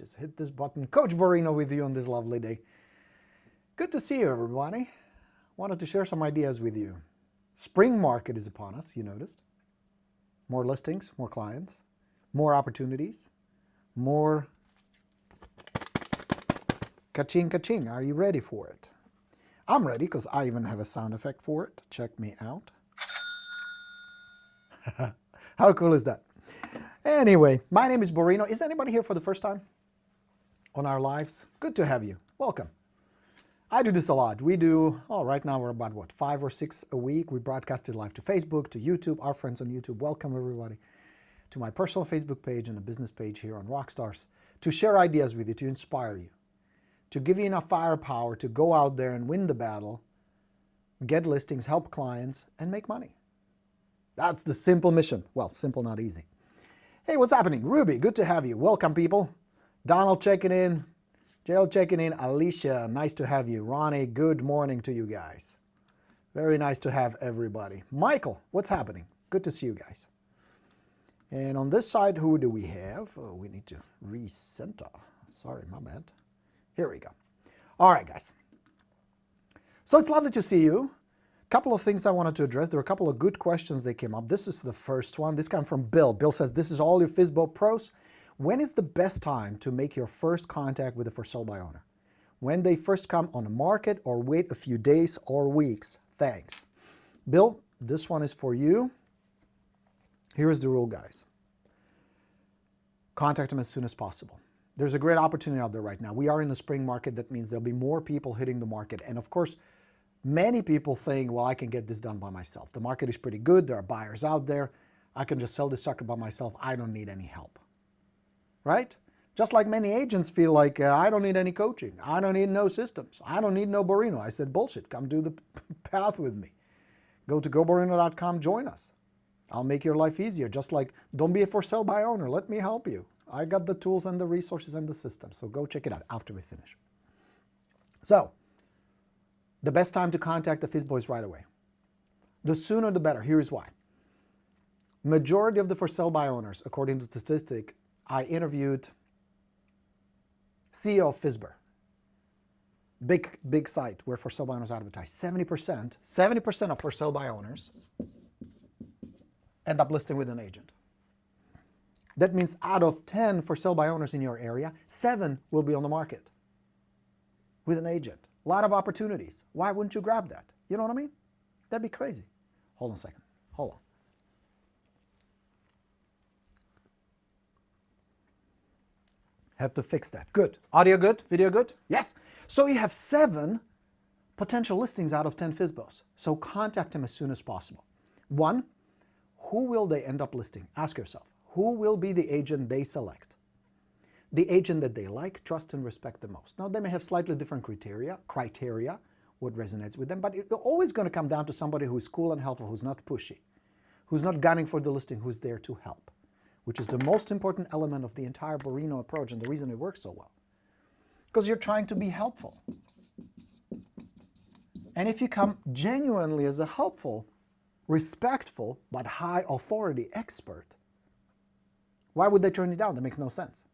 Just hit this button. Coach Borino with you on this lovely day. Good to see you, everybody. Wanted to share some ideas with you. Spring market is upon us, you noticed. More listings, more clients, more opportunities, more ka-ching, ka-ching. Are you ready for it? I'm ready because I even have a sound effect for it. Check me out. How cool is that? Anyway, my name is Borino. Is anybody here for the first time on our lives? Good to have you. Welcome. I do this a lot. We do, right now we're about, 5 or 6 a week. We broadcast it live to Facebook, to YouTube, our friends on YouTube. Welcome, everybody, to my personal Facebook page and a business page here on Rockstars, to share ideas with you, to inspire you, to give you enough firepower to go out there and win the battle, get listings, help clients, and make money. That's the simple mission. Well, simple, not easy. Hey, what's happening? Ruby, good to have you. Welcome, people. Donald checking in. Jail checking in. Alicia, nice to have you. Ronnie, good morning to you guys. Very nice to have everybody. Michael, what's happening? Good to see you guys. And on this side, who do we have? Oh, we need to recenter. Sorry, my bad. Here we go. All right, guys. So it's lovely to see you. Couple of things I wanted to address. There were a couple of good questions that came up. This is the first one. This comes from Bill. Bill says, this is all your FSBO pros. When is the best time to make your first contact with a for sale by owner? When they first come on the market, or wait a few days or weeks? Thanks. Bill, this one is for you. Here's the rule, guys. Contact them as soon as possible. There's a great opportunity out there right now. We are in the spring market. That means there'll be more people hitting the market. And of course, many people think, well, I can get this done by myself. The market is pretty good. There are buyers out there. I can just sell this sucker by myself. I don't need any help. Right? Just like many agents feel like, I don't need any coaching. I don't need no systems. I don't need no Borino. I said, bullshit. Come do the path with me. Go to goborino.com. Join us. I'll make your life easier. Just like, don't be a for sale by owner. Let me help you. I got the tools and the resources and the system. So go check it out after we finish. So, the best time to contact the FSBO is right away. The sooner the better. Here's why. Majority of the for sale by owners, according to statistic, I interviewed CEO of FSBO, big site where for sale by owners advertise. 70% of for sale by owners end up listing with an agent. That means out of 10 for sale by owners in your area, 7 will be on the market with an agent. A lot of opportunities. Why wouldn't you grab that? You know what I mean? That'd be crazy. Hold on a second. Hold on. Have to fix that. Good. Audio good? Video good? Yes. So you have 7 potential listings out of 10 FSBOs. So contact them as soon as possible. 1, who will they end up listing? Ask yourself, who will be the agent they select? The agent that they like, trust, and respect the most. Now, they may have slightly different criteria, what resonates with them, but it's always going to come down to somebody who's cool and helpful, who's not pushy, who's not gunning for the listing, who's there to help, which is the most important element of the entire Borino approach and the reason it works so well. Because you're trying to be helpful. And if you come genuinely as a helpful, respectful, but high authority expert, why would they turn you down? That makes no sense.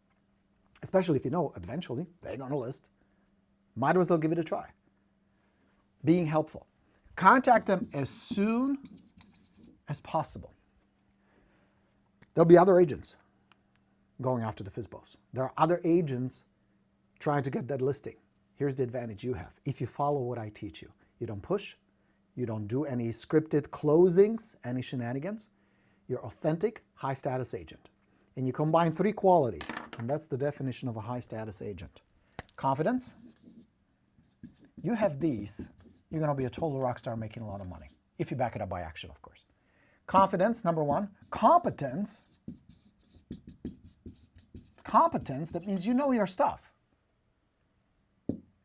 Especially if you know eventually they're going to list. Might as well give it a try. Being helpful. Contact them as soon as possible. There'll be other agents going after the FSBOs. There are other agents trying to get that listing. Here's the advantage you have. If you follow what I teach you, you don't push, you don't do any scripted closings, any shenanigans. You're authentic, high status agent. And you combine 3 qualities, and that's the definition of a high status agent. Confidence. You have these, you're going to be a total rock star making a lot of money. If you back it up by action, of course. Confidence, number 1. Competence. Competence, that means you know your stuff.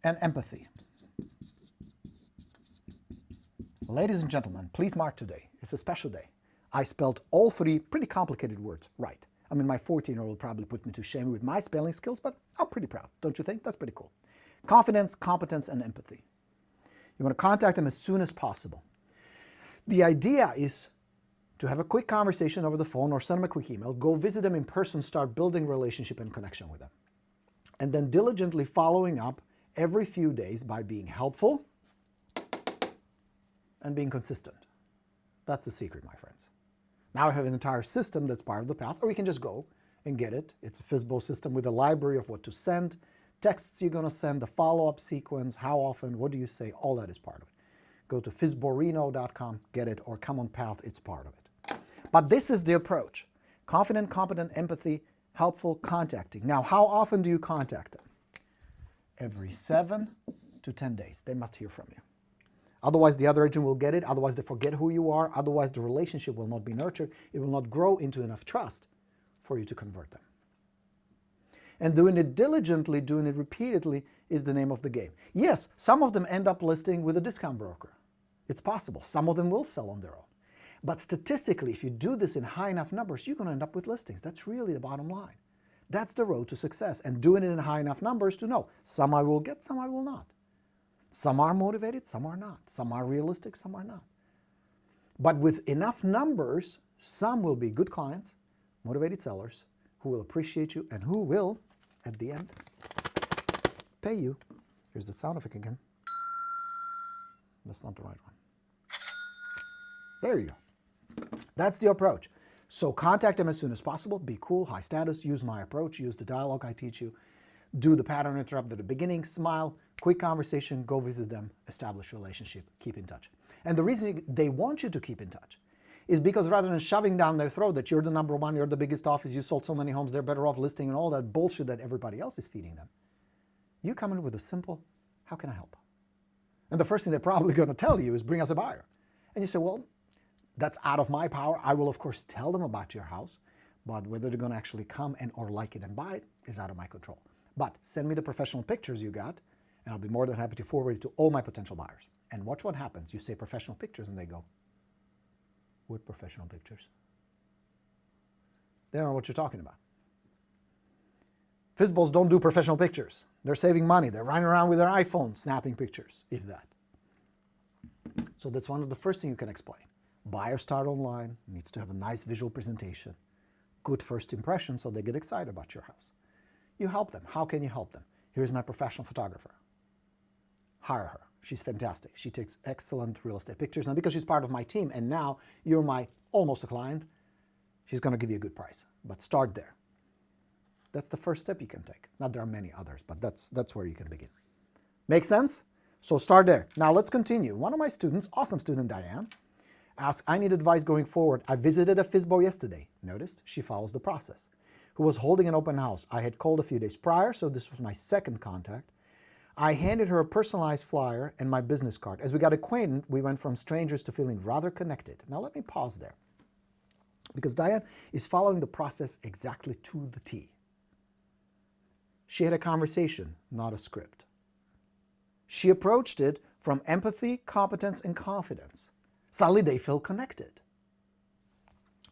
And empathy. Ladies and gentlemen, please mark today. It's a special day. I spelled all 3 pretty complicated words right. I mean, my 14-year-old will probably put me to shame with my spelling skills, but I'm pretty proud, don't you think? That's pretty cool. Confidence, competence, and empathy. You want to contact them as soon as possible. The idea is to have a quick conversation over the phone or send them a quick email, go visit them in person, start building relationship and connection with them. and then diligently following up every few days by being helpful and being consistent. That's the secret, my friends. Now I have an entire system that's part of the path, or you can just go and get it. It's a FSBO system with a library of what to send, texts you're going to send, the follow-up sequence, how often, what do you say, all that is part of it. Go to FSBORINO.com, get it, or come on path, it's part of it. But this is the approach. Confident, competent, empathy, helpful, contacting. Now, how often do you contact them? Every 7 to 10 days. They must hear from you. Otherwise, the other agent will get it. Otherwise, they forget who you are. Otherwise, the relationship will not be nurtured. It will not grow into enough trust for you to convert them. And doing it diligently, doing it repeatedly is the name of the game. Yes, some of them end up listing with a discount broker. It's possible. Some of them will sell on their own. But statistically, if you do this in high enough numbers, you're going to end up with listings. That's really the bottom line. That's the road to success. And doing it in high enough numbers to know some I will get, some I will not. Some are motivated, some are not. Some are realistic, some are not. But with enough numbers, some will be good clients, motivated sellers, who will appreciate you and who will, at the end, pay you. Here's the sound effect again. That's not the right one. There you go. That's the approach. So contact them as soon as possible. Be cool, high status, use my approach, use the dialogue I teach you. Do the pattern interrupt at the beginning, smile, quick conversation, go visit them, establish relationship, keep in touch. And the reason they want you to keep in touch is because rather than shoving down their throat that you're the number one, you're the biggest office, you sold so many homes, they're better off listing and all that bullshit that everybody else is feeding them, you come in with a simple, how can I help? And the first thing they're probably going to tell you is bring us a buyer. And you say, well, that's out of my power. I will, of course, tell them about your house, but whether they're going to actually come and or like it and buy it is out of my control. But send me the professional pictures you got, and I'll be more than happy to forward it to all my potential buyers. And watch what happens. You say professional pictures, and they go, what professional pictures? They don't know what you're talking about. FSBOs don't do professional pictures. They're saving money. They're running around with their iPhone snapping pictures, if that. So that's one of the first things you can explain. Buyers start online, needs to have a nice visual presentation, good first impression so they get excited about your house. You help them. How can you help them? Here's my professional photographer. Hire her. She's fantastic. She takes excellent real estate pictures. And because she's part of my team and now you're my almost a client, she's going to give you a good price. But start there. That's the first step you can take. Now there are many others, but that's where you can begin. Make sense? So start there. Now let's continue. One of my students, awesome student Diane, asked, I need advice going forward. I visited a FSBO yesterday. Noticed? She follows the process. Who was holding an open house. I had called a few days prior, so this was my second contact. I handed her a personalized flyer and my business card. As we got acquainted, we went from strangers to feeling rather connected. Now let me pause there, because Diane is following the process exactly to the T. She had a conversation, not a script. She approached it from empathy, competence, and confidence. Suddenly they feel connected.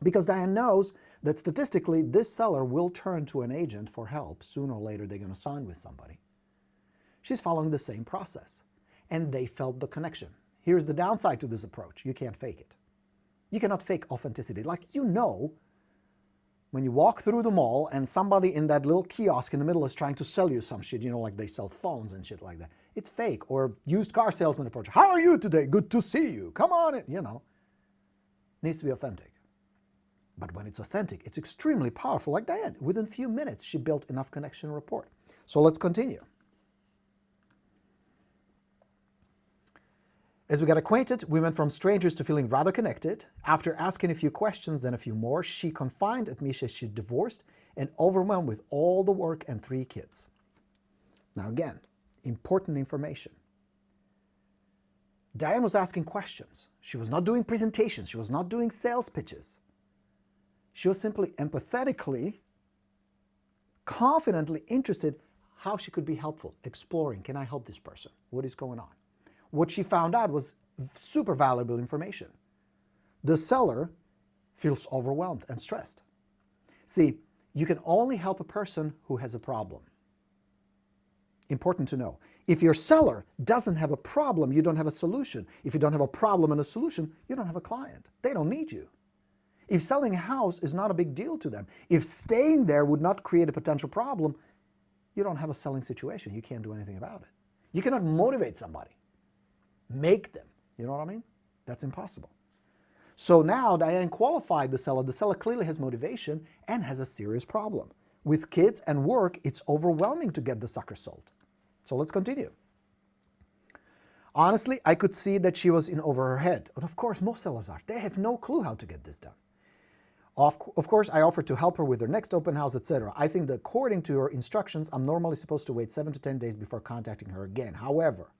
Because Diane knows that statistically this seller will turn to an agent for help. Sooner or later they're going to sign with somebody. She's following the same process. And they felt the connection. Here's the downside to this approach. You can't fake it. You cannot fake authenticity. Like, you know, when you walk through the mall and somebody in that little kiosk in the middle is trying to sell you some shit, you know, like they sell phones and shit like that. It's fake. Or used car salesman approach. How are you today? Good to see you. Come on in. You know, needs to be authentic. But when it's authentic, it's extremely powerful. Like Diane, within a few minutes, she built enough connection and rapport. So let's continue. As we got acquainted, we went from strangers to feeling rather connected. After asking a few questions, then a few more, she confided at me she's divorced and overwhelmed with all the work and 3 kids. Now again, important information. Diane was asking questions. She was not doing presentations. She was not doing sales pitches. She was simply empathetically, confidently interested how she could be helpful, exploring, can I help this person? What is going on? What she found out was super valuable information. The seller feels overwhelmed and stressed. See, you can only help a person who has a problem. Important to know. If your seller doesn't have a problem, you don't have a solution. If you don't have a problem and a solution, you don't have a client. They don't need you. If selling a house is not a big deal to them, if staying there would not create a potential problem, you don't have a selling situation. You can't do anything about it. You cannot motivate somebody, make them. You know what I mean? That's impossible. So now Diane qualified the seller. The seller clearly has motivation and has a serious problem. With kids and work, it's overwhelming to get the sucker sold. So let's continue. Honestly, I could see that she was in over her head. And of course, most sellers are. They have no clue how to get this done. Of course, I offered to help her with her next open house, etc. I think that according to her instructions, I'm normally supposed to wait 7 to 10 days before contacting her again. However,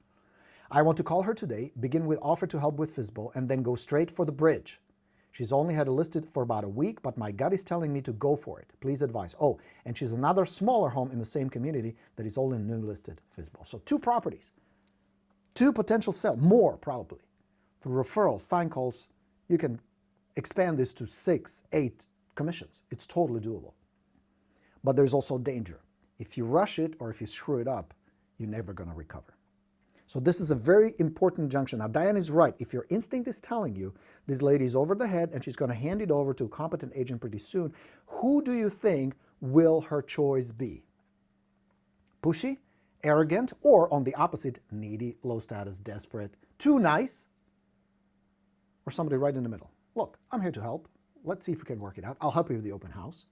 I want to call her today, begin with offer to help with FSBO, and then go straight for the bridge. She's only had it listed for about a week, but my gut is telling me to go for it. Please advise. Oh, and she's another smaller home in the same community that is all in new listed FSBO. So 2 properties, 2 potential sales, more probably. Through referrals, sign calls, you can expand this to 6, 8 commissions. It's totally doable. But there's also danger. If you rush it or if you screw it up, you're never going to recover. So this is a very important junction. Now, Diane is right. If your instinct is telling you this lady is over the head and she's going to hand it over to a competent agent pretty soon, who do you think will her choice be? Pushy, arrogant, or on the opposite, needy, low status, desperate, too nice, or somebody right in the middle? Look, I'm here to help. Let's see if we can work it out. I'll help you with the open house.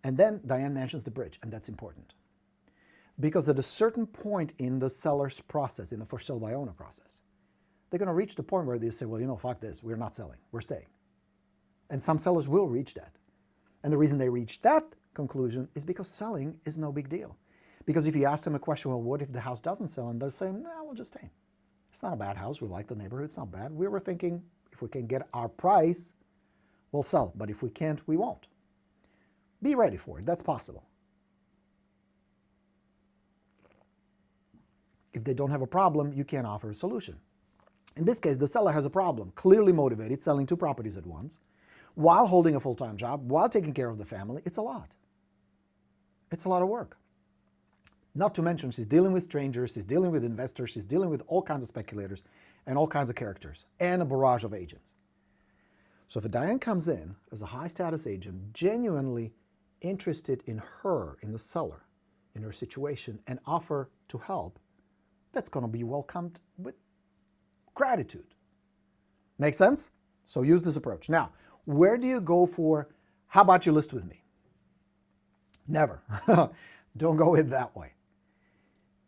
And then Diane mentions the bridge, and that's important. Because at a certain point in the seller's process, in the for sale by owner process, they're going to reach the point where they say, well, you know, fuck this, we're not selling, we're staying. And some sellers will reach that. And the reason they reach that conclusion is because selling is no big deal. Because if you ask them a question, well, what if the house doesn't sell? And they'll say, no, we'll just stay. It's not a bad house, we like the neighborhood, it's not bad. We were thinking, if we can get our price, we'll sell. But if we can't, we won't. Be ready for it, that's possible. If they don't have a problem, you can't offer a solution. In this case, the seller has a problem, clearly motivated, selling 2 properties at once, while holding a full-time job, while taking care of the family. It's a lot. It's a lot of work. Not to mention, she's dealing with strangers, she's dealing with investors, she's dealing with all kinds of speculators and all kinds of characters, and a barrage of agents. So if a Diane comes in as a high-status agent, genuinely interested in her, in the seller, in her situation, and offer to help, that's going to be welcomed with gratitude. Make sense? So use this approach. Now, where do you go for, how about you list with me? Never. Don't go in that way.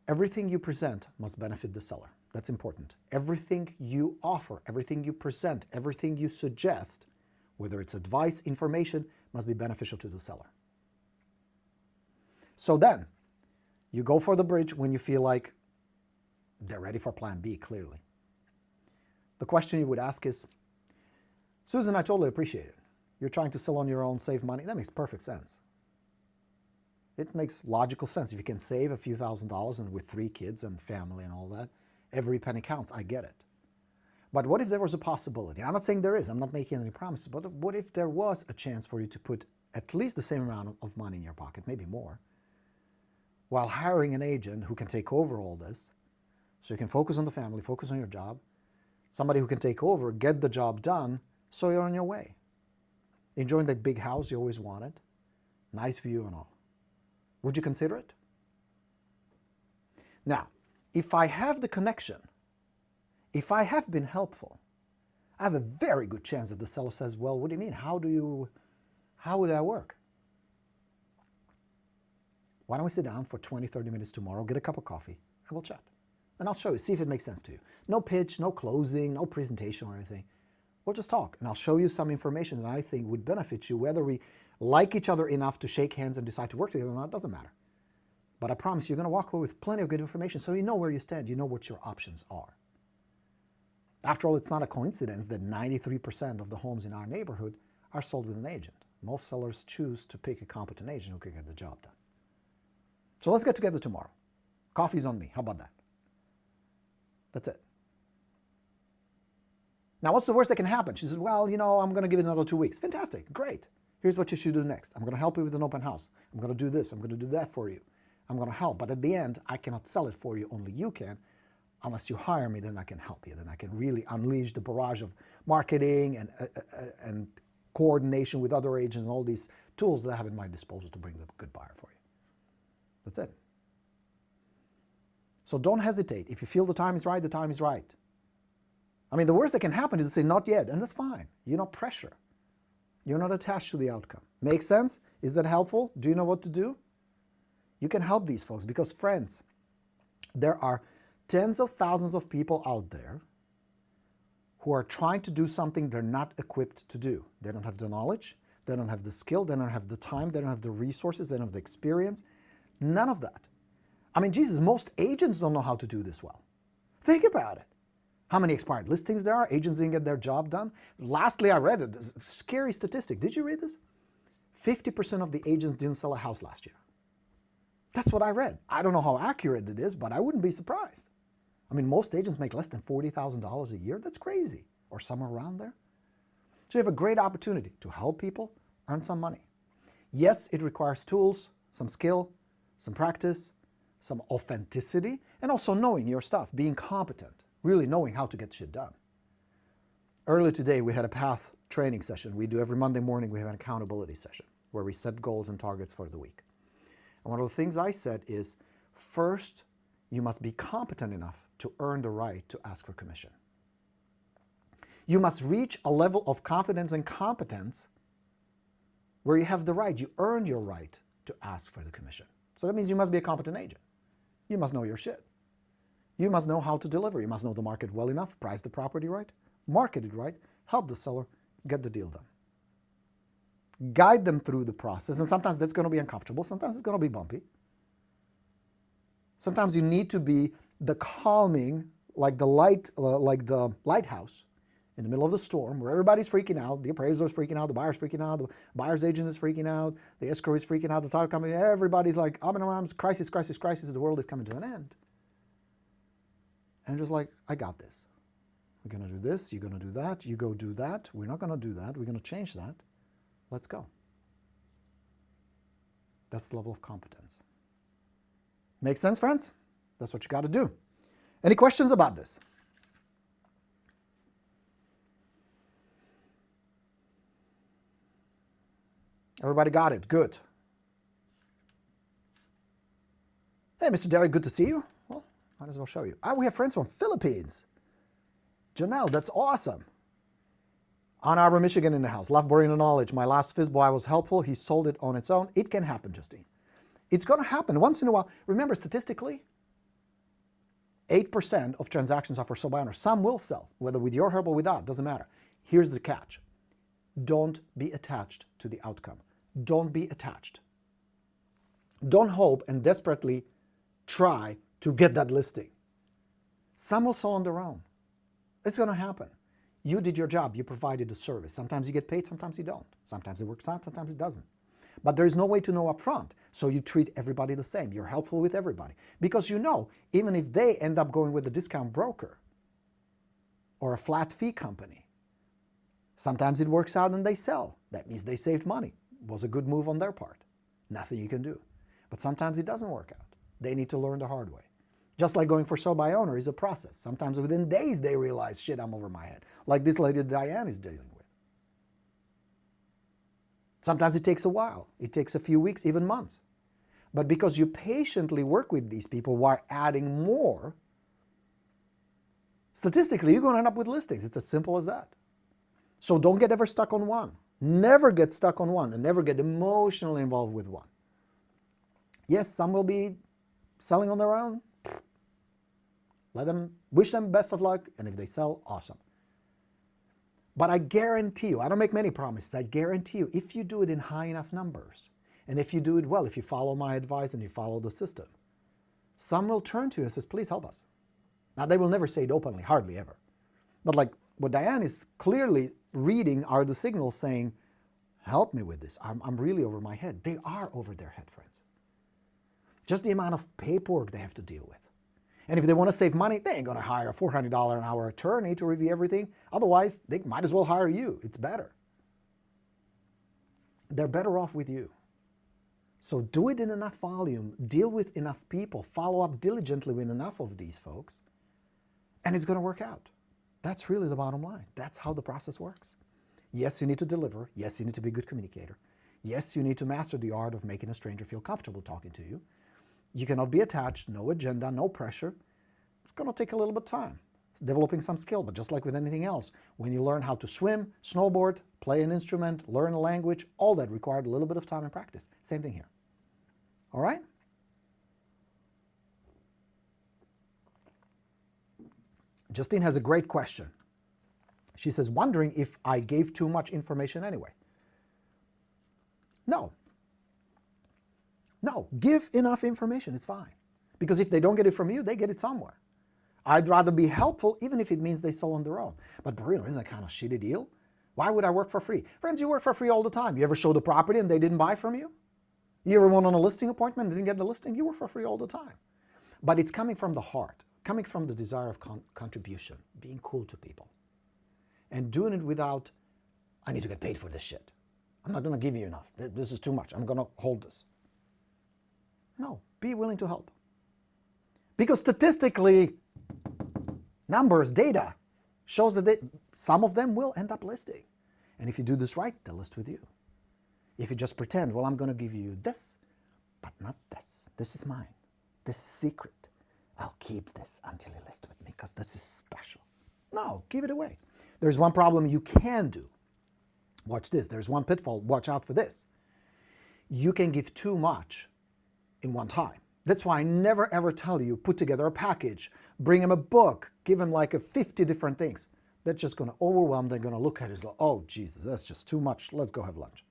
Everything you present must benefit the seller. That's important. Everything you offer, everything you present, everything you suggest, whether it's advice, information, must be beneficial to the seller. So then, you go for the bridge when you feel like they're ready for plan B, clearly. The question you would ask is, Susan, I totally appreciate it. You're trying to sell on your own, save money. That makes perfect sense. It makes logical sense. If you can save a few $1,000s and with 3 kids and family and all that, every penny counts. I get it. But what if there was a possibility? I'm not saying there is. I'm not making any promises. But what if there was a chance for you to put at least the same amount of money in your pocket, maybe more, while hiring an agent who can take over all this, so you can focus on the family, focus on your job, somebody who can take over, get the job done, so you're on your way. Enjoying that big house you always wanted, nice view and all. Would you consider it? Now, if I have the connection, if I have been helpful, I have a very good chance that the seller says, well, what do you mean? How would that work? Why don't we sit down for 20, 30 minutes tomorrow, get a cup of coffee, and we'll chat. And I'll show you, see if it makes sense to you. No pitch, no closing, no presentation or anything. We'll just talk, and I'll show you some information that I think would benefit you. Whether we like each other enough to shake hands and decide to work together or not, doesn't matter. But I promise you're going to walk away with plenty of good information so you know where you stand, you know what your options are. After all, it's not a coincidence that 93% of the homes in our neighborhood are sold with an agent. Most sellers choose to pick a competent agent who can get the job done. So let's get together tomorrow. Coffee's on me. How about that? That's it. Now, what's the worst that can happen? She says, well, you know, I'm going to give it another 2 weeks. Fantastic. Great. Here's what you should do next. I'm going to help you with an open house. I'm going to do this. I'm going to do that for you. I'm going to help. But at the end, I cannot sell it for you. Only you can. Unless you hire me, then I can help you. Then I can really unleash the barrage of marketing and coordination with other agents and all these tools that I have at my disposal to bring the good buyer for you. That's it. So don't hesitate. If you feel the time is right, the time is right. I mean, the worst that can happen is to say not yet, and that's fine. You're not pressure. You're not attached to the outcome. Make sense? Is that helpful? Do you know what to do? You can help these folks because, friends, there are tens of thousands of people out there who are trying to do something they're not equipped to do. They don't have the knowledge, they don't have the skill, they don't have the time, they don't have the resources, they don't have the experience. None of that. I mean, Jesus, most agents don't know how to do this well. Think about it. How many expired listings there are? Agents didn't get their job done. Lastly, I read a scary statistic. Did you read this? 50% of the agents didn't sell a house last year. That's what I read. I don't know how accurate it is, but I wouldn't be surprised. I mean, most agents make less than $40,000 a year. That's crazy, or somewhere around there. So you have a great opportunity to help people earn some money. Yes, it requires tools, some skill, some practice, some authenticity, and also knowing your stuff, being competent, really knowing how to get shit done. Earlier today, we had a path training session. We do every Monday morning, we have an accountability session where we set goals and targets for the week. And one of the things I said is, first, you must be competent enough to earn the right to ask for commission. You must reach a level of confidence and competence where you have the right, you earn your right to ask for the commission. So that means you must be a competent agent. You must know your shit. You must know how to deliver. You must know the market well enough, price the property right, market it right, help the seller get the deal done. Guide them through the process, and sometimes that's going to be uncomfortable, sometimes it's going to be bumpy. Sometimes you need to be the calming, like the lighthouse in the middle of the storm where everybody's freaking out, the appraiser is freaking out, the buyer's freaking out, the buyer's agent is freaking out, the escrow is freaking out, the title company, everybody's like up in arms, crisis, crisis, crisis, the world is coming to an end. And just like, I got this. We're going to do this, you're going to do that, you go do that, we're not going to do that, we're going to change that. Let's go. That's the level of competence. Make sense, friends? That's what you got to do. Any questions about this? Everybody got it? Good. Hey, Mr. Derek, good to see you. Well, might as well show you. We have friends from Philippines. Janelle, that's awesome. Ann Arbor, Michigan in the house. Love Borino knowledge. My last FSBO, I was helpful. He sold it on its own. It can happen, Justine. It's going to happen once in a while. Remember, statistically, 8% of transactions are for sole by owner. Some will sell, whether with your help or without, doesn't matter. Here's the catch. Don't be attached to the outcome. Don't be attached. Don't hope and desperately try to get that listing. Some will sell on their own. It's going to happen. You did your job. You provided a service. Sometimes you get paid, sometimes you don't. Sometimes it works out, sometimes it doesn't. But there is no way to know up front. So you treat everybody the same. You're helpful with everybody. Because you know, even if they end up going with a discount broker or a flat fee company, sometimes it works out and they sell. That means they saved money. It was a good move on their part. Nothing you can do. But sometimes it doesn't work out. They need to learn the hard way. Just like going for sole by owner is a process. Sometimes within days they realize, shit, I'm over my head. Like this lady Diane is dealing with. Sometimes it takes a while. It takes a few weeks, even months. But because you patiently work with these people while adding more, statistically, you're going to end up with listings. It's as simple as that. So don't get ever stuck on one. Never get stuck on one and never get emotionally involved with one. Yes, some will be selling on their own. Wish them best of luck, and if they sell, awesome. But I guarantee you, I don't make many promises, I guarantee you, if you do it in high enough numbers, and if you do it well, if you follow my advice and you follow the system, some will turn to you and says, please help us. Now, they will never say it openly, hardly ever. But like what Diane is clearly reading are the signals saying, help me with this. I'm really over my head. They are over their head, friends. Just the amount of paperwork they have to deal with. And if they want to save money, they ain't going to hire a $400 an hour attorney to review everything. Otherwise, they might as well hire you. It's better. They're better off with you. So do it in enough volume, deal with enough people, follow up diligently with enough of these folks, and it's going to work out. That's really the bottom line. That's how the process works. Yes, you need to deliver. Yes, you need to be a good communicator. Yes, you need to master the art of making a stranger feel comfortable talking to you. You cannot be attached, no agenda, no pressure. It's going to take a little bit of time. It's developing some skill, but just like with anything else, when you learn how to swim, snowboard, play an instrument, learn a language, all that required a little bit of time and practice. Same thing here. All right? Justine has a great question. She says, wondering if I gave too much information anyway. No. No, give enough information, it's fine. Because if they don't get it from you, they get it somewhere. I'd rather be helpful, even if it means they sell on their own. But Borino, isn't that kind of a shitty deal? Why would I work for free? Friends, you work for free all the time. You ever show the property and they didn't buy from you? You ever went on a listing appointment and didn't get the listing? You work for free all the time. But it's coming from the heart, coming from the desire of contribution, being cool to people. And doing it without, I need to get paid for this shit. I'm not going to give you enough. This is too much. I'm going to hold this. No, be willing to help. Because statistically, numbers, data, shows that some of them will end up listing. And if you do this right, they'll list with you. If you just pretend, well, I'm going to give you this, but not this. This is mine. This is secret. I'll keep this until you list with me because this is special. No, give it away. There's one problem you can do. Watch this. There's one pitfall. Watch out for this. You can give too much in one time. That's why I never ever tell you, put together a package, bring them a book, give them like 50 different things. That's just going to overwhelm. They're going to look at it as like, oh, Jesus, that's just too much. Let's go have lunch.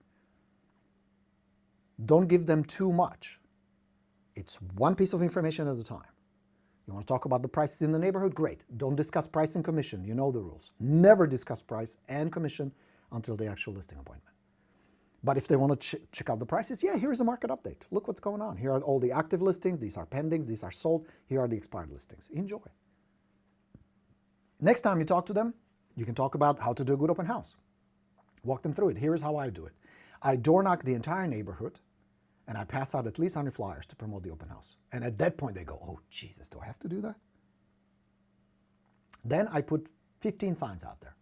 Don't give them too much. It's one piece of information at a time. You want to talk about the prices in the neighborhood? Great. Don't discuss price and commission. You know the rules. Never discuss price and commission until the actual listing appointment. But if they want to check out the prices, yeah, here's a market update. Look what's going on. Here are all the active listings. These are pendings. These are sold. Here are the expired listings. Enjoy. Next time you talk to them, you can talk about how to do a good open house. Walk them through it. Here's how I do it. I door knock the entire neighborhood, and I pass out at least 100 flyers to promote the open house. And at that point, they go, oh, Jesus, do I have to do that? Then I put 15 signs out there.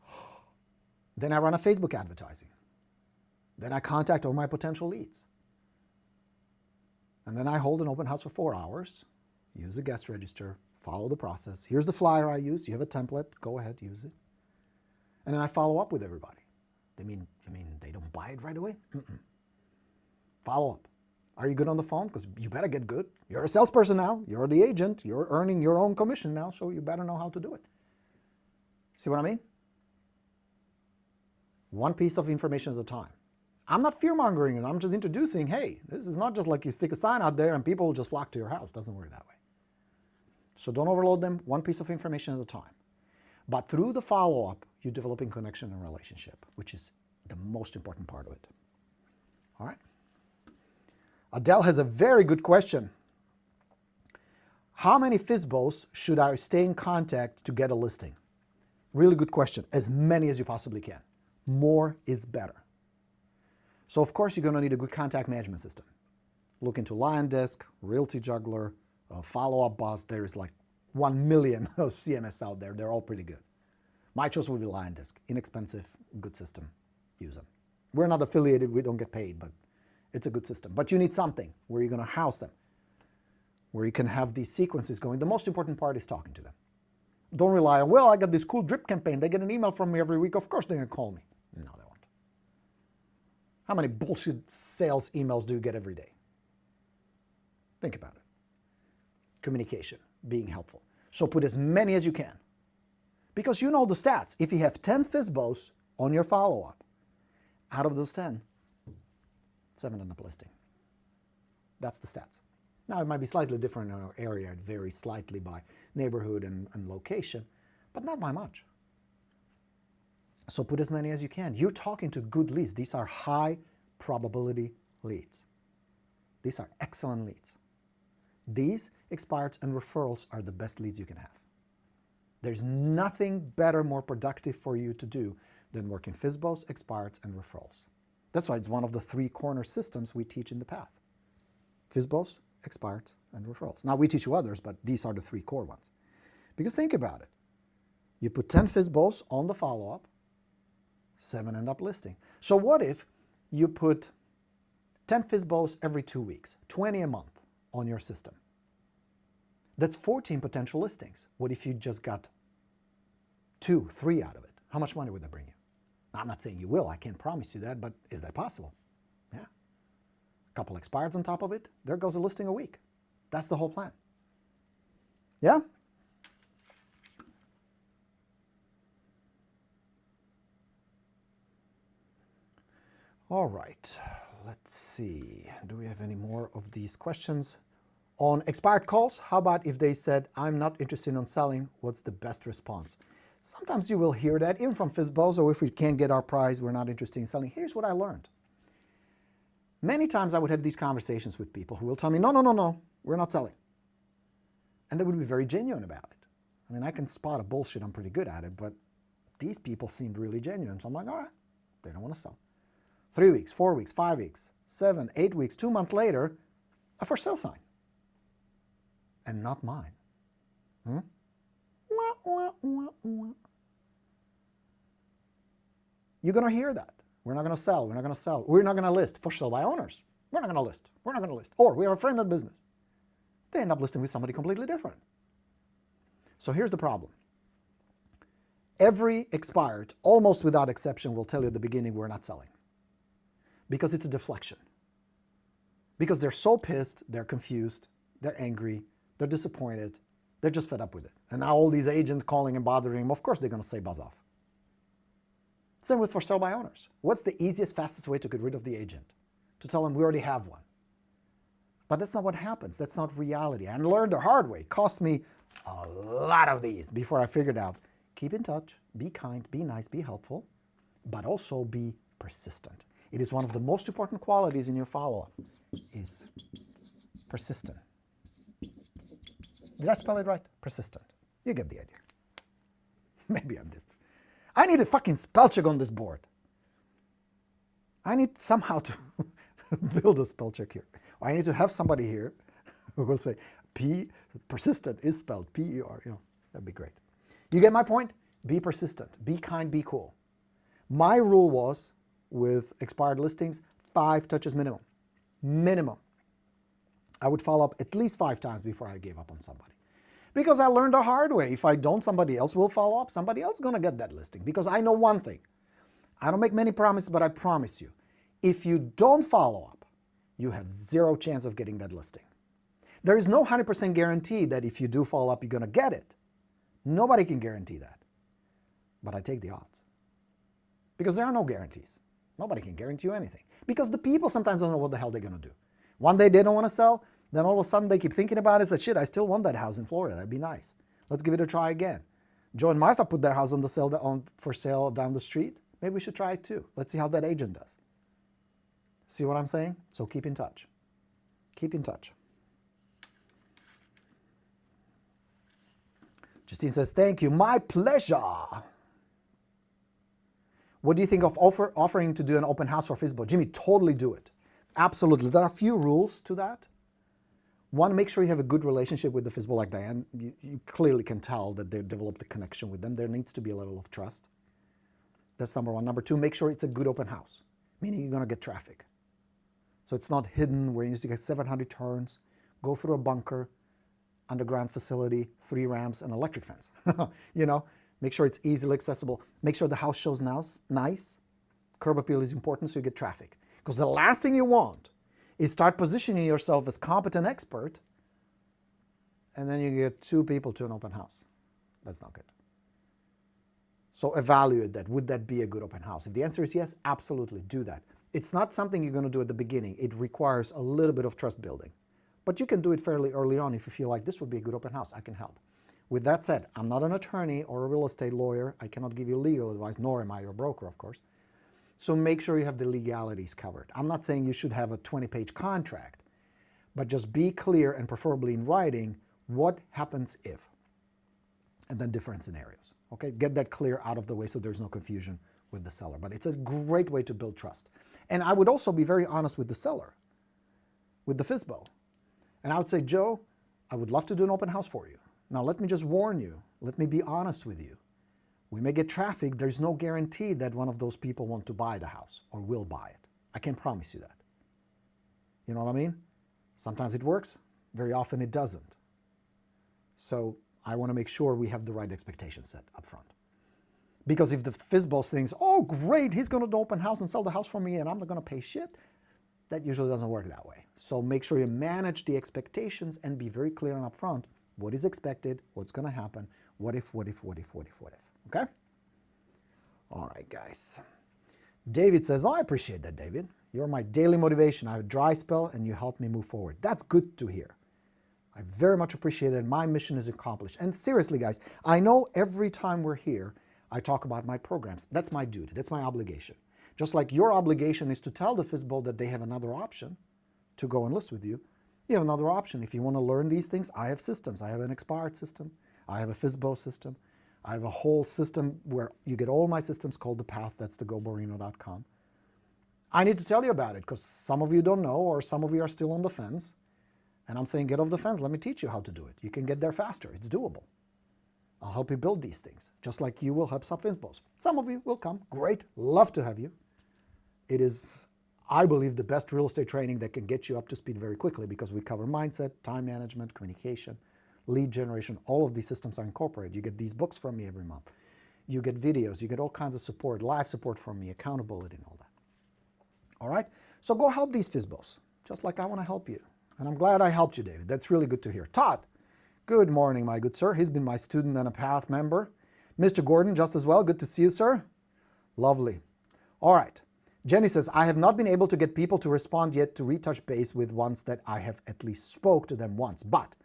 Then I run a Facebook advertising. Then I contact all my potential leads. And then I hold an open house for 4 hours, use a guest register, follow the process. Here's the flyer I use. You have a template. Go ahead, use it. And then I follow up with everybody. You mean they don't buy it right away? Follow up. Are you good on the phone? Because you better get good. You're a salesperson now. You're the agent. You're earning your own commission now, so you better know how to do it. See what I mean? One piece of information at a time. I'm not fear-mongering it. I'm just introducing, hey, this is not just like you stick a sign out there and people will just flock to your house. It doesn't work that way. So don't overload them. One piece of information at a time. But through the follow-up, you're developing connection and relationship, which is the most important part of it. All right? Adele has a very good question. How many FSBOs should I stay in contact to get a listing? Really good question. As many as you possibly can. More is better. So of course you're going to need a good contact management system. Look into Lion Desk, Realty Juggler, Follow-Up Boss. There's like 1 million of CMS out there. They're all pretty good. My choice would be Lion Desk. Inexpensive, good system. Use them. We're not affiliated. We don't get paid, but it's a good system. But you need something where you're going to house them, where you can have these sequences going. The most important part is talking to them. Don't rely on, well, I got this cool drip campaign. They get an email from me every week. Of course they're going to call me. No, they won't. How many bullshit sales emails do you get every day? Think about it. Communication, being helpful. So put as many as you can. Because you know the stats. If you have 10 FSBOs on your follow-up, out of those 10, 7 end up listing. That's the stats. Now, it might be slightly different in our area. It varies slightly by neighborhood and location, but not by much. So put as many as you can. You're talking to good leads. These are high probability leads. These are excellent leads. These expireds and referrals are the best leads you can have. There's nothing better, more productive for you to do than working FSBOs, expireds, and referrals. That's why it's one of the 3 corner systems we teach in the path. FSBOs, expireds, and referrals. Now we teach you others, but these are the 3 core ones. Because think about it. You put 10 FSBOs on the follow-up, 7 end up listing. So what if you put 10 FSBOs every 2 weeks, 20 a month on your system? That's 14 potential listings. What if you just got 2, 3 out of it? How much money would that bring you? Now, I'm not saying you will. I can't promise you that, but is that possible? Yeah. A couple expireds on top of it. There goes a listing a week. That's the whole plan. Yeah? All right. Let's see. Do we have any more of these questions? On expired calls, how about if they said, I'm not interested in selling, what's the best response? Sometimes you will hear that, even from FSBOs, or if we can't get our price, we're not interested in selling. Here's what I learned. Many times I would have these conversations with people who will tell me, no, no, no, no, we're not selling. And they would be very genuine about it. I mean, I can spot a bullshit, I'm pretty good at it, but these people seemed really genuine. So I'm like, all right, they don't want to sell. 3 weeks, 4 weeks, 5 weeks, 7, 8 weeks, 2 months later, a for sale sign. And not mine. Hmm? You're going to hear that. We're not going to sell. We're not going to sell. We're not going to list. For sale by owners. We're not going to list. We're not going to list. Or we are a friend of business. They end up listing with somebody completely different. So here's the problem. Every expired, almost without exception, will tell you at the beginning we're not selling. Because it's a deflection. Because they're so pissed, they're confused, they're angry, they're disappointed, they're just fed up with it. And now all these agents calling and bothering them, of course they're going to say buzz off. Same with for sale by owners. What's the easiest, fastest way to get rid of the agent? To tell them we already have one. But that's not what happens. That's not reality. I learned the hard way. It cost me a lot of these before I figured out, keep in touch, be kind, be nice, be helpful, but also be persistent. It is one of the most important qualities in your follow-up, is persistent. Did I spell it right? Persistent. You get the idea. Maybe I'm just... I need a fucking spell check on this board. I need somehow to build a spell check here. Or I need to have somebody here who will say, persistent is spelled P-E-R. You know, that'd be great. You get my point? Be persistent. Be kind. Be cool. My rule was, with expired listings, 5 touches minimum. Minimum. I would follow up at least 5 times before I gave up on somebody. Because I learned the hard way. If I don't, somebody else will follow up. Somebody else is going to get that listing. Because I know one thing. I don't make many promises, but I promise you, if you don't follow up, you have 0 chance of getting that listing. There is no 100% guarantee that if you do follow up, you're going to get it. Nobody can guarantee that. But I take the odds. Because there are no guarantees. Nobody can guarantee you anything. Because the people sometimes don't know what the hell they're going to do. One day they don't want to sell, then all of a sudden they keep thinking about it and say, shit, I still want that house in Florida. That'd be nice. Let's give it a try again. Joe and Martha put their house for sale down the street. Maybe we should try it too. Let's see how that agent does. See what I'm saying? So keep in touch. Keep in touch. Justine says, thank you. My pleasure. What do you think of offering to do an open house for FSBO? Jimmy, totally do it. Absolutely. There are a few rules to that. One, make sure you have a good relationship with the FSBO like Diane. You clearly can tell that they've developed a connection with them. There needs to be a level of trust. That's number one. Number two, make sure it's a good open house, meaning you're going to get traffic. So it's not hidden where you need to get 700 turns, go through a bunker, underground facility, 3 ramps, and electric fence. You know, make sure it's easily accessible. Make sure the house shows nice. Curb appeal is important so you get traffic. Because the last thing you want is start positioning yourself as competent expert, and then you get 2 people to an open house. That's not good. So evaluate that. Would that be a good open house? If the answer is yes, absolutely do that. It's not something you're going to do at the beginning. It requires a little bit of trust building. But you can do it fairly early on if you feel like this would be a good open house. I can help. With that said, I'm not an attorney or a real estate lawyer. I cannot give you legal advice, nor am I your broker, of course. So make sure you have the legalities covered. I'm not saying you should have a 20-page contract, but just be clear and preferably in writing what happens if, and then different scenarios. Okay, get that clear out of the way so there's no confusion with the seller. But it's a great way to build trust. And I would also be very honest with the seller, with the FSBO. And I would say, Joe, I would love to do an open house for you. Now let me just warn you, let me be honest with you. We may get traffic, there's no guarantee that one of those people want to buy the house or will buy it. I can't promise you that. You know what I mean? Sometimes it works, very often it doesn't. So I want to make sure we have the right expectations set up front. Because if the FSBO thinks, oh great, he's going to open house and sell the house for me and I'm not going to pay shit, that usually doesn't work that way. So make sure you manage the expectations and be very clear and upfront what is expected, what's going to happen, what if, okay? All right, guys. David says, oh, I appreciate that, David. You're my daily motivation. I have a dry spell and you help me move forward. That's good to hear. I very much appreciate that. My mission is accomplished. And seriously, guys, I know every time we're here, I talk about my programs. That's my duty. That's my obligation. Just like your obligation is to tell the FSBO that they have another option to go and list with you, you have another option. If you want to learn these things, I have systems. I have an expired system. I have a FSBO system. I have a whole system where you get all my systems called The Path. That's the goborino.com. I need to tell you about it because some of you don't know or some of you are still on the fence. And I'm saying get off the fence. Let me teach you how to do it. You can get there faster. It's doable. I'll help you build these things, just like you will help some FSBOs. Some of you will come. Great. Love to have you. It is, I believe, the best real estate training that can get you up to speed very quickly because we cover mindset, time management, communication, lead generation. All of these systems are incorporated. You get these books from me every month. You get videos. You get all kinds of support, live support from me, accountability and all that. All right? So go help these FSBOs, just like I want to help you. And I'm glad I helped you, David. That's really good to hear. Todd, good morning, my good sir. He's been my student and a Path member. Mr. Gordon, just as well. Good to see you, sir. Lovely. All right. Jenny says, I have not been able to get people to respond yet to retouch base with ones that I have at least spoke to them once, but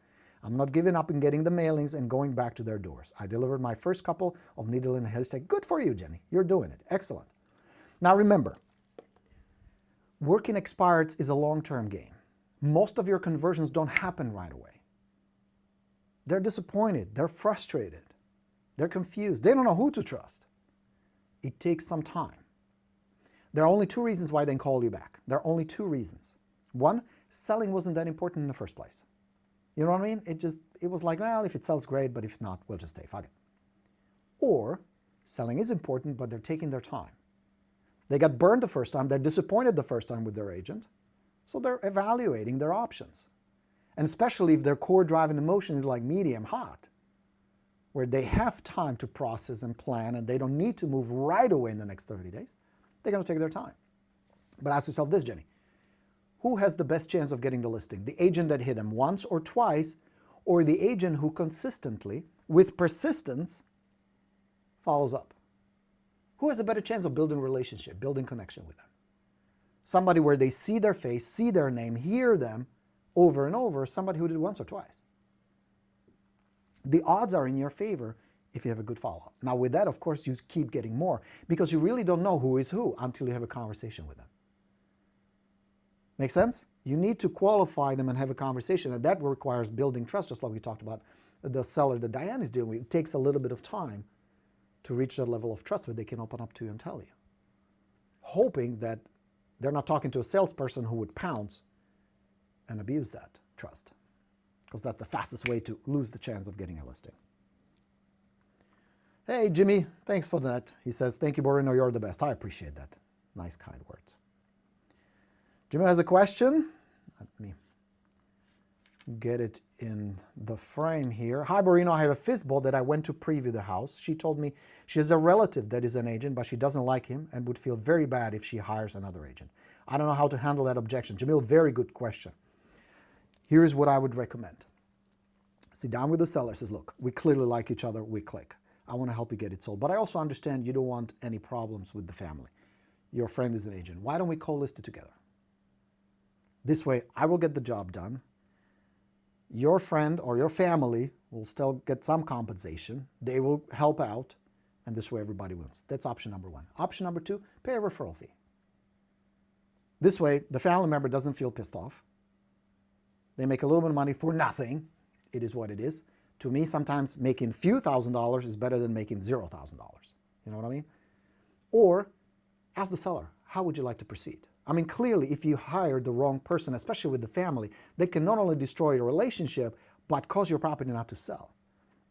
I'm not giving up and getting the mailings and going back to their doors. I delivered my first couple of needle in a haystack. Good for you, Jenny. You're doing it. Excellent. Now remember, working expireds is a long-term game. Most of your conversions don't happen right away. They're disappointed. They're frustrated. They're confused. They don't know who to trust. It takes some time. There are only two reasons why they call you back. There are only two reasons. One, selling wasn't that important in the first place. You know what I mean? It was like, well, if it sells, great, but if not, we'll just stay, fuck it. Or selling is important, but they're taking their time. They got burned the first time. They're disappointed the first time with their agent. So they're evaluating their options. And especially if their core drive and emotion is like medium hot, where they have time to process and plan and they don't need to move right away in the next 30 days, they're going to take their time. But ask yourself this, Jenny. Who has the best chance of getting the listing? The agent that hit them once or twice, or the agent who consistently, with persistence, follows up? Who has a better chance of building a relationship, building connection with them? Somebody where they see their face, see their name, hear them over and over, somebody who did it once or twice. The odds are in your favor if you have a good follow-up. Now with that, of course, you keep getting more because you really don't know who is who until you have a conversation with them. Make sense? You need to qualify them and have a conversation, and that requires building trust, just like we talked about the seller that Diane is dealing with. It takes a little bit of time to reach that level of trust where they can open up to you and tell you. Hoping that they're not talking to a salesperson who would pounce and abuse that trust, because that's the fastest way to lose the chance of getting a listing. Hey, Jimmy, thanks for that. He says, thank you, Borino, you're the best. I appreciate that. Nice, kind words. Jimmy has a question. Let me get it in the frame here. Hi, Borino, I have a FSBO that I went to preview the house. She told me she has a relative that is an agent, but she doesn't like him and would feel very bad if she hires another agent. I don't know how to handle that objection. Jamil, very good question. Here is what I would recommend. Sit down with the seller, says, look, we clearly like each other, we click. I want to help you get it sold, but I also understand you don't want any problems with the family. Your friend is an agent. Why don't we co-list it together? This way, I will get the job done. Your friend or your family will still get some compensation. They will help out, and this way everybody wins. That's option number one. Option number two, pay a referral fee. This way, the family member doesn't feel pissed off. They make a little bit of money for nothing. It is what it is. To me, sometimes making a few $1,000s is better than making $0,000. You know what I mean? Or ask the seller, how would you like to proceed? I mean, clearly, if you hire the wrong person, especially with the family, they can not only destroy your relationship, but cause your property not to sell.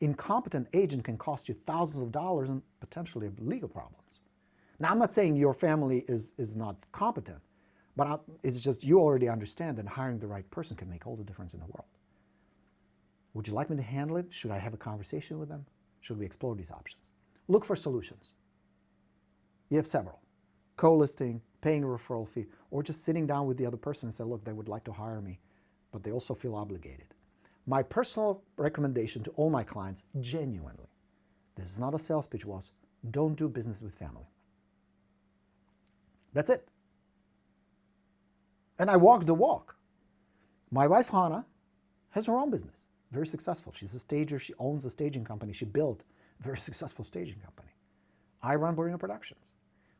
Incompetent agent can cost you thousands of dollars and potentially legal problems. Now, I'm not saying your family is not competent, but it's just you already understand that hiring the right person can make all the difference in the world. Would you like me to handle it? Should I have a conversation with them? Should we explore these options? Look for solutions. You have several. Co-listing, paying a referral fee, or just sitting down with the other person and say, look, they would like to hire me, but they also feel obligated. My personal recommendation to all my clients, genuinely, this is not a sales pitch, was don't do business with family. That's it. And I walk the walk. My wife, Hannah, has her own business. Very successful. She's a stager. She owns a staging company. She built a very successful staging company. I run Borino Productions.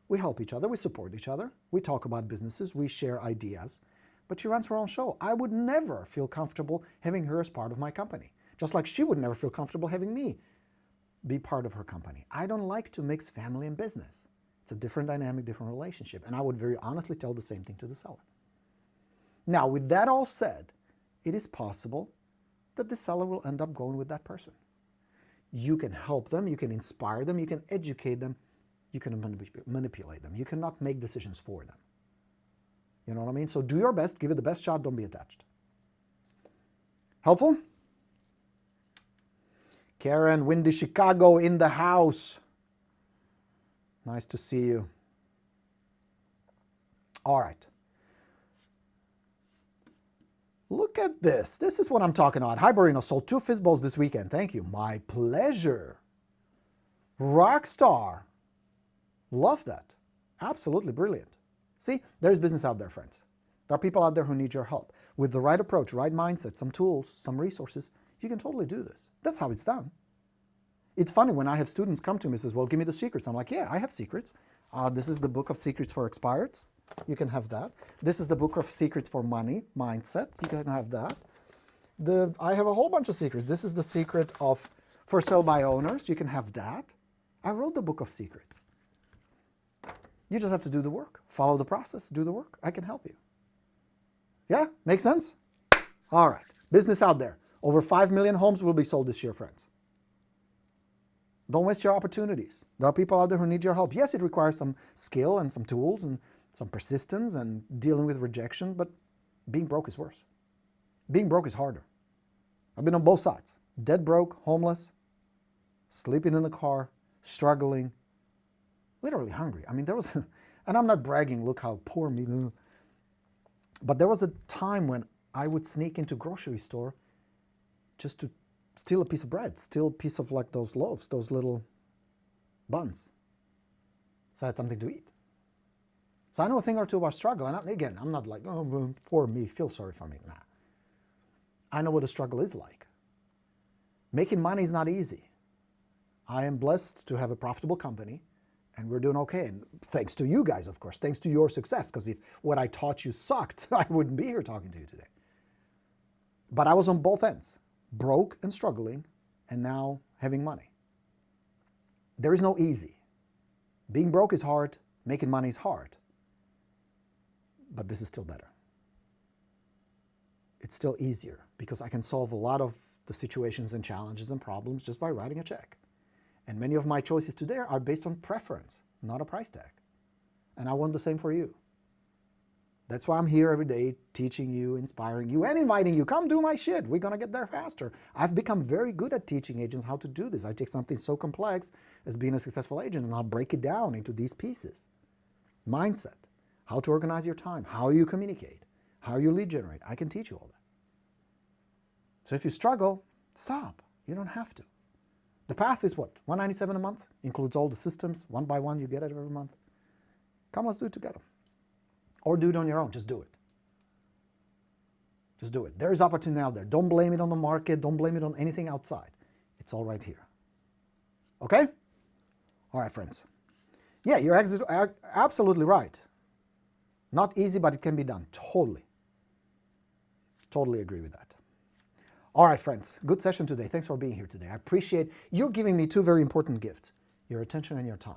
We help each other. We support each other. We talk about businesses. We share ideas. But she runs her own show. I would never feel comfortable having her as part of my company. Just like she would never feel comfortable having me be part of her company. I don't like to mix family and business. It's a different dynamic, different relationship. And I would very honestly tell the same thing to the seller. Now, with that all said, it is possible that the seller will end up going with that person. You can help them, you can inspire them, you can educate them, you can manipulate them. You cannot make decisions for them. You know what I mean? So do your best, give it the best shot, don't be attached. Helpful? Karen, windy Chicago in the house. Nice to see you. All right. Look at this. This is what I'm talking about. Hi, Borino. Sold 2 FSBOs this weekend. Thank you. My pleasure. Rockstar. Love that. Absolutely brilliant. See, there's business out there, friends. There are people out there who need your help. With the right approach, right mindset, some tools, some resources, you can totally do this. That's how it's done. It's funny when I have students come to me and says, well, give me the secrets. I'm like, yeah, I have secrets. This is the book of secrets for expireds. You can have that. This is the book of secrets for money, mindset. You can have that. I have a whole bunch of secrets. This is the secret of for sale by owners. You can have that. I wrote the book of secrets. You just have to do the work. Follow the process. Do the work. I can help you. Yeah? Make sense? All right. Business out there. Over 5 million homes will be sold this year, friends. Don't waste your opportunities. There are people out there who need your help. Yes, it requires some skill and some tools and some persistence and dealing with rejection, but being broke is worse. Being broke is harder. I've been on both sides. Dead broke, homeless, sleeping in the car, struggling, literally hungry. I mean, there was, and I'm not bragging, look how poor me, but there was a time when I would sneak into a grocery store just to steal a piece of bread, steal a piece of like those loaves, those little buns. So I had something to eat. So I know a thing or two about struggle. And again, I'm not like, oh, poor me, feel sorry for me. Nah. I know what a struggle is like. Making money is not easy. I am blessed to have a profitable company, and we're doing okay. And thanks to you guys, of course, thanks to your success, because if what I taught you sucked, I wouldn't be here talking to you today. But I was on both ends, broke and struggling, and now having money. There is no easy. Being broke is hard, making money is hard. But this is still better. It's still easier because I can solve a lot of the situations and challenges and problems just by writing a check. And many of my choices today are based on preference, not a price tag. And I want the same for you. That's why I'm here every day teaching you, inspiring you, and inviting you. Come do my shit. We're going to get there faster. I've become very good at teaching agents how to do this. I take something so complex as being a successful agent and I'll break it down into these pieces. Mindset. How to organize your time, how you communicate, how you lead generate. I can teach you all that. So if you struggle, stop. You don't have to. The path is what? $197 a month? Includes all the systems. One by one, you get it every month. Come, let's do it together. Or do it on your own. Just do it. Just do it. There is opportunity out there. Don't blame it on the market. Don't blame it on anything outside. It's all right here. Okay? All right, friends. Yeah, you're absolutely right. Not easy, but it can be done. Totally. Totally agree with that. All right, friends. Good session today. Thanks for being here today. I appreciate you're giving me 2 very important gifts, your attention and your time.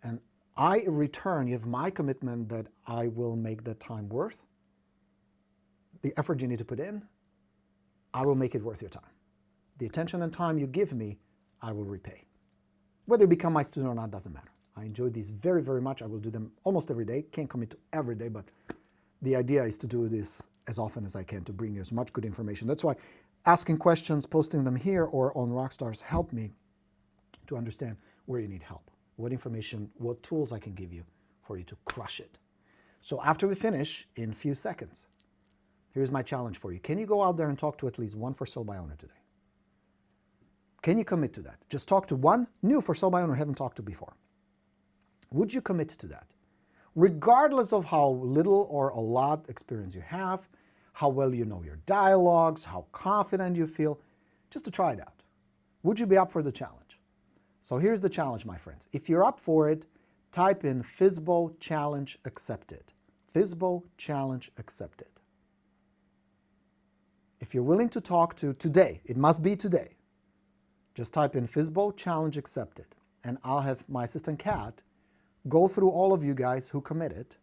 And I in return, you have my commitment that I will make that time worth the effort you need to put in. I will make it worth your time. The attention and time you give me, I will repay. Whether you become my student or not doesn't matter. I enjoy these very, very much. I will do them almost every day. Can't commit to every day, but the idea is to do this as often as I can to bring you as much good information. That's why asking questions, posting them here or on Rockstars help me to understand where you need help, what information, what tools I can give you for you to crush it. So after we finish, in a few seconds, here's my challenge for you. Can you go out there and talk to at least one for sale by owner today? Can you commit to that? Just talk to one new for sale by owner you haven't talked to before. Would you commit to that? Regardless of how little or a lot experience you have, how well you know your dialogues, how confident you feel, just to try it out. Would you be up for the challenge? So here's the challenge, my friends. If you're up for it, type in FSBO challenge accepted. FSBO challenge accepted. If you're willing to talk to today, it must be today, just type in FSBO challenge accepted, and I'll have my assistant Kat go through all of you guys who committed,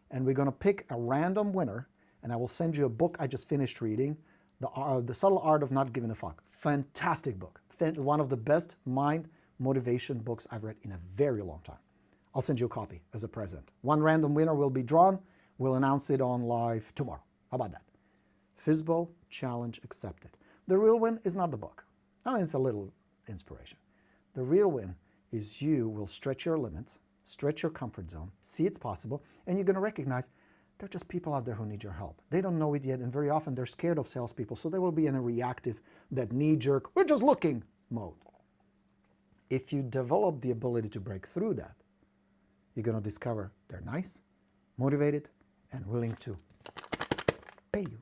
and we're going to pick a random winner, and I will send you a book I just finished reading, The Subtle Art of Not Giving a Fuck. Fantastic book. One of the best mind motivation books I've read in a very long time. I'll send you a copy as a present. One random winner will be drawn. We'll announce it on live tomorrow. How about that? FSBO challenge accepted. The real win is not the book. I mean, it's a little inspiration. The real win is you will stretch your limits, stretch your comfort zone, see it's possible, and you're going to recognize there are just people out there who need your help. They don't know it yet, and very often they're scared of salespeople, so they will be in a reactive, that knee-jerk, we're just looking mode. If you develop the ability to break through that, you're going to discover they're nice, motivated, and willing to pay you.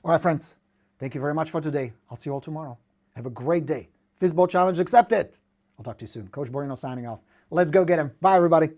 All right, friends, thank you very much for today. I'll see you all tomorrow. Have a great day. FSBO challenge accepted. I'll talk to you soon. Coach Borino signing off. Let's go get him. Bye, everybody.